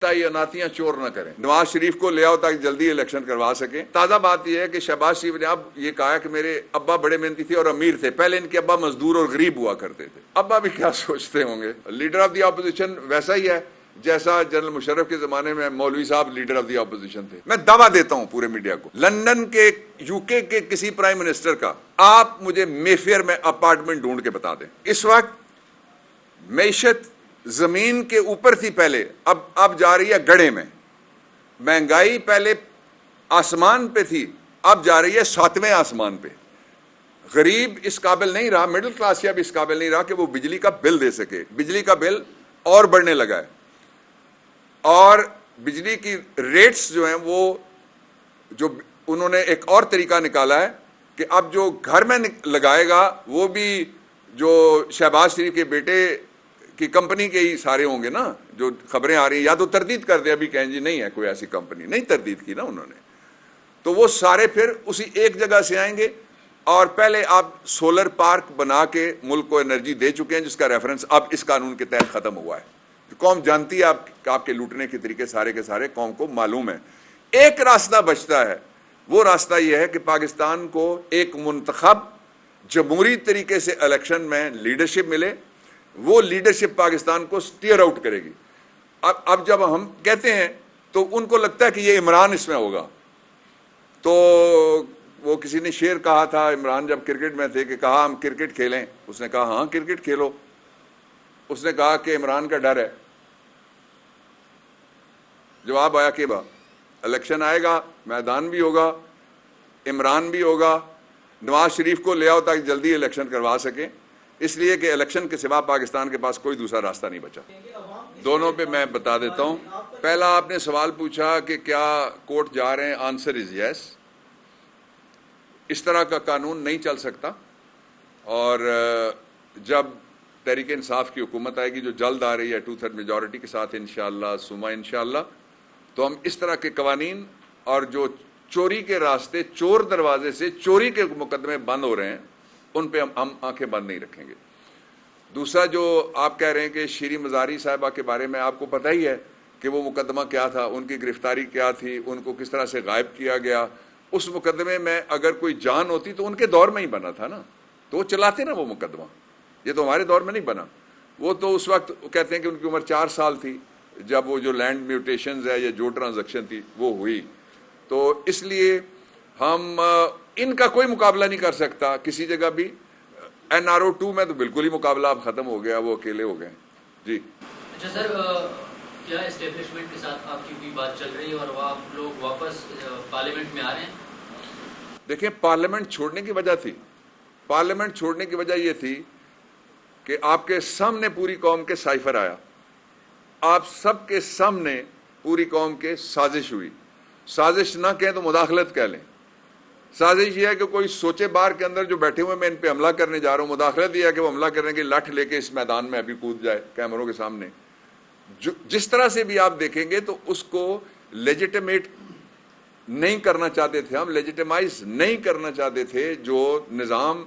یہ اناتیاں چور نہ کریں، نواز شریف کو لے آؤ تاکہ جلدی الیکشن کروا سکیں۔ تازہ بات یہ ہے کہ شہباز شریف نے اب یہ کہا کہ میرے ابا بڑے محنتی تھے اور امیر تھے، پہلے ان کے ابا مزدور اور غریب ہوا کرتے تھے۔ ابا بھی کیا سوچتے ہوں گے؟ لیڈر آف دی اپوزیشن ویسا ہی ہے جیسا جنرل مشرف کے زمانے میں مولوی صاحب لیڈر آف دی اپوزیشن تھے۔ میں دعویٰ دیتا ہوں پورے میڈیا کو، لندن کے یو کے کسی پرائم منسٹر کا آپ مجھے مے فیئر میں اپارٹمنٹ ڈھونڈ کے بتا دیں۔ اس وقت معیشت زمین کے اوپر تھی پہلے، اب جا رہی ہے گڑھے میں۔ مہنگائی پہلے آسمان پہ تھی، اب جا رہی ہے 7ویں آسمان پہ۔ غریب اس قابل نہیں رہا، مڈل کلاس یا بھی اس قابل نہیں رہا کہ وہ بجلی کا بل دے سکے۔ بجلی کا بل اور بڑھنے لگا ہے، اور بجلی کی ریٹس جو ہیں وہ جو انہوں نے ایک اور طریقہ نکالا ہے کہ اب جو گھر میں لگائے گا وہ بھی جو شہباز شریف کے بیٹے کی کمپنی کے ہی سارے ہوں گے نا، جو خبریں آ رہی ہیں، یا تو تردید کر دیں، ابھی کہیں جی نہیں ہے کوئی ایسی کمپنی، نہیں تردید کی نا انہوں نے، تو وہ سارے پھر اسی ایک جگہ سے آئیں گے۔ اور پہلے آپ سولر پارک بنا کے ملک کو انرجی دے چکے ہیں، جس کا ریفرنس اب اس قانون کے تحت ختم ہوا ہے۔ قوم جانتی ہے آپ کے لوٹنے کے طریقے سارے کے سارے قوم کو معلوم ہے۔ ایک راستہ بچتا ہے، وہ راستہ یہ ہے کہ پاکستان کو ایک منتخب جمہوری طریقے سے الیکشن میں لیڈرشپ ملے، وہ لیڈرشپ پاکستان کو سٹیئر آؤٹ کرے گی۔ اب جب ہم کہتے ہیں تو ان کو لگتا ہے کہ یہ عمران اس میں ہوگا، تو وہ کسی نے شعر کہا تھا عمران جب کرکٹ میں تھے کہ کہا ہم کرکٹ کھیلیں، اس نے کہا ہاں کرکٹ کھیلو۔ اس نے کہا کہ عمران کا ڈر ہے، جواب آیا کہ الیکشن آئے گا، میدان بھی ہوگا، عمران بھی ہوگا، نواز شریف کو لے آؤ تاکہ جلدی الیکشن کروا سکیں، اس لیے کہ الیکشن کے سوا پاکستان کے پاس کوئی دوسرا راستہ نہیں بچا۔ دونوں پہ میں بتا دیتا ہوں۔ پہلا آپ نے سوال پوچھا کہ کیا کورٹ جا رہے ہیں، آنسر از یس۔ اس طرح کا قانون نہیں چل سکتا، اور جب تحریک انصاف کی حکومت آئے گی جو جلد آ رہی ہے 2/3 میجورٹی کے ساتھ انشاءاللہ ثم انشاءاللہ، تو ہم اس طرح کے قوانین اور جو چوری کے راستے، چور دروازے سے چوری کے مقدمے بند ہو رہے ہیں، ان پہ ہم آنکھیں بند نہیں رکھیں گے۔ دوسرا جو آپ کہہ رہے ہیں کہ شیریں مزاری صاحبہ کے بارے میں، آپ کو پتہ ہی ہے کہ وہ مقدمہ کیا تھا، ان کی گرفتاری کیا تھی، ان کو کس طرح سے غائب کیا گیا۔ اس مقدمے میں اگر کوئی جان ہوتی تو ان کے دور میں ہی بنا تھا نا، تو وہ چلاتے نا وہ مقدمہ، یہ تو ہمارے دور میں نہیں بنا۔ وہ تو اس وقت کہتے ہیں کہ ان کی عمر 4 سال تھی جب وہ جو لینڈ میوٹیشنز ہے یا جو ٹرانزیکشن تھی وہ ہوئی، تو اس لیے ہم ان کا کوئی مقابلہ نہیں کر سکتا کسی جگہ بھی۔ NRO2 میں تو بالکل ہی مقابلہ اب ختم ہو گیا، وہ اکیلے ہو گئے۔ جی اچھا سر، کیا اسٹیبلشمنٹ کے ساتھ آپ کی کوئی بات چل رہی ہے اور وہ آپ لوگ واپس پارلیمنٹ میں آ رہے ہیں؟ دیکھیں، پارلیمنٹ چھوڑنے کی وجہ تھی، پارلیمنٹ چھوڑنے کی وجہ یہ تھی کہ آپ کے سامنے پوری قوم کے سائفر آیا، آپ سب کے سامنے پوری قوم کے سازش ہوئی۔ سازش نہ کہیں تو مداخلت کہہ لیں۔ سازش یہ ہے کہ کوئی سوچے بار کے اندر جو بیٹھے ہوئے میں ان پہ حملہ کرنے جا رہا ہوں، مداخلت یہ ہے کہ وہ حملہ کرنے کی لٹھ لے کے اس میدان میں ابھی کود جائے کیمروں کے سامنے۔ جس طرح سے بھی آپ دیکھیں گے تو اس کو لیجیٹیمیٹ نہیں کرنا چاہتے تھے ہم، لیجیٹیمائز نہیں کرنا چاہتے تھے جو نظام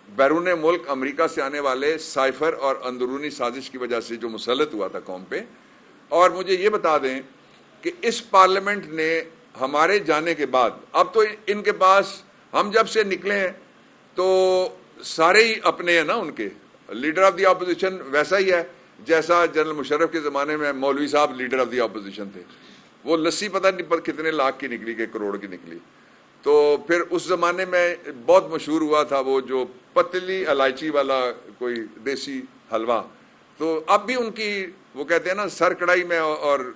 بیرون ملک امریکہ سے آنے والے سائفر اور اندرونی سازش کی وجہ سے جو مسلط ہوا تھا قوم پہ۔ اور مجھے یہ بتا دیں کہ اس پارلیمنٹ نے ہمارے جانے کے بعد، اب تو ان کے پاس، ہم جب سے نکلے ہیں تو سارے ہی اپنے ہیں نا، ان کے لیڈر آف دی اپوزیشن ویسا ہی ہے جیسا جنرل مشرف کے زمانے میں مولوی صاحب لیڈر آف دی اپوزیشن تھے۔ وہ لسی پتہ نہیں پر کتنے لاکھ کی نکلی کہ کروڑ کی نکلی۔ تو پھر اس زمانے میں بہت مشہور ہوا تھا وہ جو پتلی الائچی والا کوئی دیسی حلوہ، تو اب بھی ان کی وہ کہتے ہیں نا سر کڑائی میں اور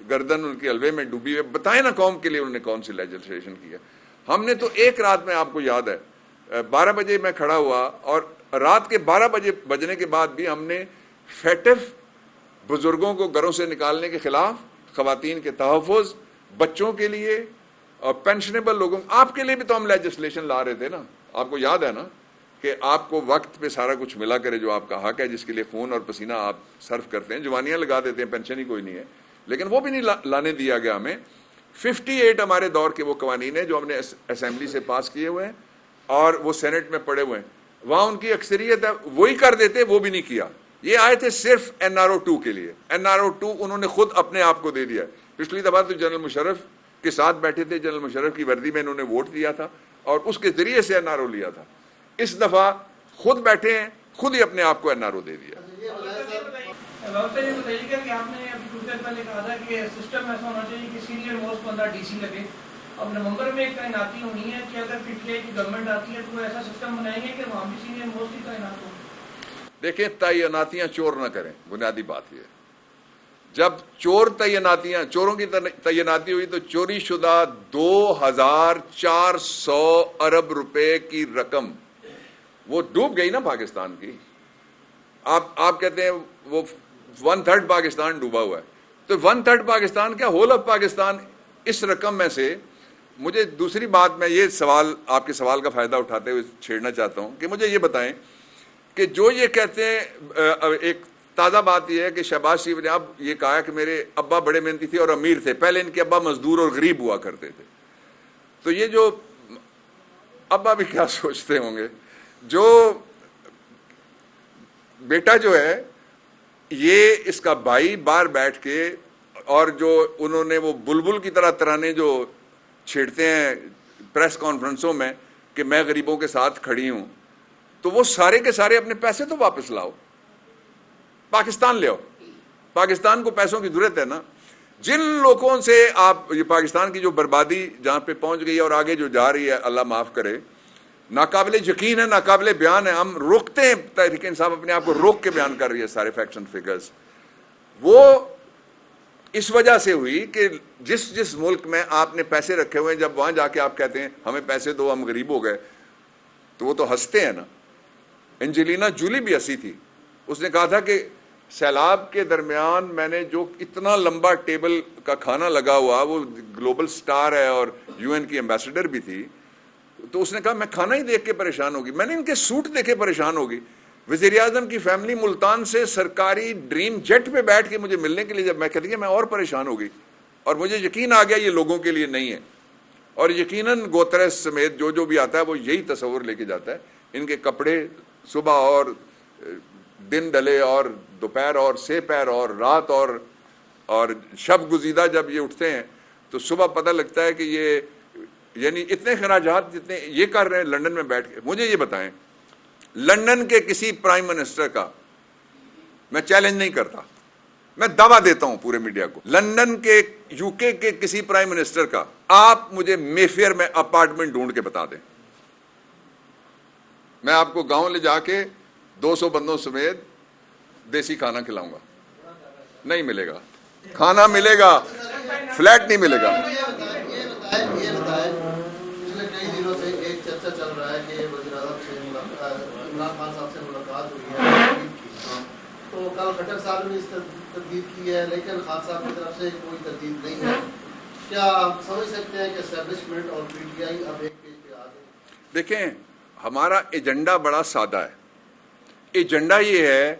گردن ان کی حلوے میں ڈوبی ہوئی۔ بتائیں نا قوم کے لیے انہوں نے کون سی لیجسلیشن کی ہے۔ ہم نے تو ایک رات میں، آپ کو یاد ہے 12 بجے میں کھڑا ہوا، اور رات کے 12 بجے بجنے کے بعد بھی ہم نے فیٹف بزرگوں کو گھروں سے نکالنے کے خلاف، خواتین کے تحفظ، بچوں کے لیے اور پینشنیبل لوگوں، آپ کے لیے بھی تو ہم لیجسلیشن لا رہے تھے نا۔ آپ کو یاد ہے نا کہ آپ کو وقت پہ سارا کچھ ملا کرے جو آپ کا حق ہے، جس کے لیے خون اور پسینہ آپ صرف کرتے ہیں، جوانیاں لگا دیتے ہیں، پینشن ہی کوئی نہیں ہے، لیکن وہ بھی نہیں لانے دیا گیا ہمیں۔ 58 ہمارے دور کے وہ قوانین ہیں جو ہم نے اسمبلی سے پاس کیے ہوئے ہیں اور وہ سینٹ میں پڑے ہوئے ہیں، وہاں ان کی اکثریت ہے، وہی کر دیتے، وہ بھی نہیں کیا۔ یہ آئے تھے صرف NRO2 کے لیے. NRO2 انہوں نے خود اپنے آپ کو دے دیا. پچھلی دفعہ تو جنرل مشرف کے ساتھ بیٹھے تھے, جنرل مشرف کی وردی میں انہوں نے ووٹ دیا تھا اور اس کے ذریعے سے NRO لیا تھا. اس دفعہ خود بیٹھے ہیں, خود ہی اپنے آپ کو NRO دے دیا. یہ بتائیے کہ آپ نے ابھی کچھ دیر پہلے کہا تھا کہ سسٹم ایسا ہونا چاہیے کہ سینئر موسٹ بندہ DC لگے. اب نومبر میں ایک تعیناتی ہونی ہے کہ اگر PTI کی گورنمنٹ آتی ہے تو ایسا سسٹم بنائیں گے کہ وہاں بھی سینئر موسٹ ہی تعینات ہو. دیکھیں, تعیناتیاں چور نہ کریں, بنیادی بات یہ ہے. جب چوروں کی تعیناتی ہوئی تو چوری شدہ 2400 ارب روپے کی رقم وہ ڈوب گئی نا پاکستان کی. آپ کہتے ہیں وہ 1/3 پاکستان ڈوبا ہوا ہے, تو 1/3 پاکستان کیا, ہول آف پاکستان اس رقم میں سے. مجھے دوسری بات, میں یہ سوال, آپ کے سوال کا فائدہ اٹھاتے ہوئے چھیڑنا چاہتا ہوں کہ مجھے یہ بتائیں کہ جو یہ کہتے ہیں, ایک تازہ بات یہ ہے کہ شہباز شریف نے اب یہ کہا کہ میرے ابا بڑے محنتی تھے اور امیر تھے. پہلے ان کے ابا مزدور اور غریب ہوا کرتے تھے. تو یہ جو ابا بھی کیا سوچتے ہوں گے, جو بیٹا جو ہے یہ اس کا بھائی باہر بیٹھ کے, اور جو انہوں نے وہ بلبل کی طرح ترانے جو چھیڑتے ہیں پریس کانفرنسوں میں کہ میں غریبوں کے ساتھ کھڑی ہوں, تو وہ سارے کے سارے اپنے پیسے تو واپس لاؤ, پاکستان لے آؤ. پاکستان کو پیسوں کی ضرورت ہے نا. جن لوگوں سے آپ, یہ پاکستان کی جو بربادی جہاں پہ پہنچ گئی ہے اور آگے جو جا رہی ہے, اللہ معاف کرے, ناقابل یقین ہے, ناقابل بیان ہے. ہم روکتے ہیں, تحریک انصاف اپنے آپ کو روک کے بیان کر رہی ہے سارے فیکٹس اینڈ فگرز. وہ اس وجہ سے ہوئی کہ جس ملک میں آپ نے پیسے رکھے ہوئے ہیں, جب وہاں جا کے آپ کہتے ہیں ہمیں پیسے دو ہم غریب ہو گئے, تو وہ تو ہنستے ہیں نا. انجلینا جولی بھی ہنسی تھی. اس نے کہا تھا کہ سیلاب کے درمیان میں نے جو اتنا لمبا ٹیبل کا کھانا لگا ہوا, وہ گلوبل سٹار ہے اور UN کی ایمبیسڈر بھی تھی, تو اس نے کہا میں کھانا ہی دیکھ کے پریشان ہوگی, میں نے ان کے سوٹ دیکھے پریشان ہوگی. وزیر اعظم کی فیملی ملتان سے سرکاری ڈریم جیٹ پہ بیٹھ کے مجھے ملنے کے لیے جب میں کہتی کہ میں اور پریشان ہوگی, اور مجھے یقین آ گیا یہ لوگوں کے لیے نہیں ہے. اور یقیناً گوتریس سمیت جو بھی آتا ہے وہ یہی تصور لے کے جاتا ہے. ان کے کپڑے صبح اور دن ڈلے اور دوپہر اور سے پیر اور رات اور شب گزیدہ جب یہ اٹھتے ہیں تو صبح پتہ لگتا ہے کہ یہ یعنی اتنے خراجات جتنے یہ کر رہے ہیں لندن میں بیٹھ کے. مجھے یہ بتائیں, لندن کے کسی پرائم منسٹر کا میں چیلنج نہیں کرتا, میں دعویٰ دیتا ہوں پورے میڈیا کو, لندن کے UK کے کسی پرائم منسٹر کا آپ مجھے میفیئر میں اپارٹمنٹ ڈھونڈ کے بتا دیں, میں آپ کو گاؤں لے جا کے 200 بندوں سمیت دیسی کھانا کھلاؤں گا. نہیں ملے گا کھانا, ملے گا فلیٹ نہیں ملے گا. یہ بتائیں پچھلے کئی دنوں سے ایک چرچا چل رہا ہے کہ وزیر اعظم سے عمران خان صاحب سے ملاقات ہوئی ہے, تو کل کھٹر صاحب نے اس تردید کی ہے, لیکن خان صاحب کی طرف سے کوئی تردید نہیں ہے. کیا آپ سمجھ سکتے ہیں کہ اسٹیبلشمنٹ اور PTI اب ایک پیج پہ آ گئے؟ دیکھیں, ہمارا ایجنڈا بڑا سادہ ہے. ایجنڈا یہ ہے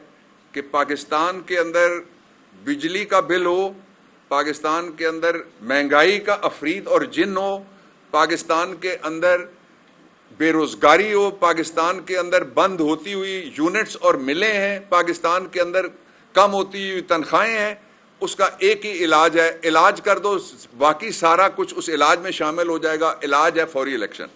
کہ پاکستان کے اندر بجلی کا بل ہو, پاکستان کے اندر مہنگائی کا افرید اور جن ہو, پاکستان کے اندر بے روزگاری ہو, پاکستان کے اندر بند ہوتی ہوئی یونٹس اور ملیں ہیں, پاکستان کے اندر کم ہوتی ہوئی تنخواہیں ہیں. اس کا ایک ہی علاج ہے, علاج کر دو, باقی سارا کچھ اس علاج میں شامل ہو جائے گا. علاج ہے فوری الیکشن.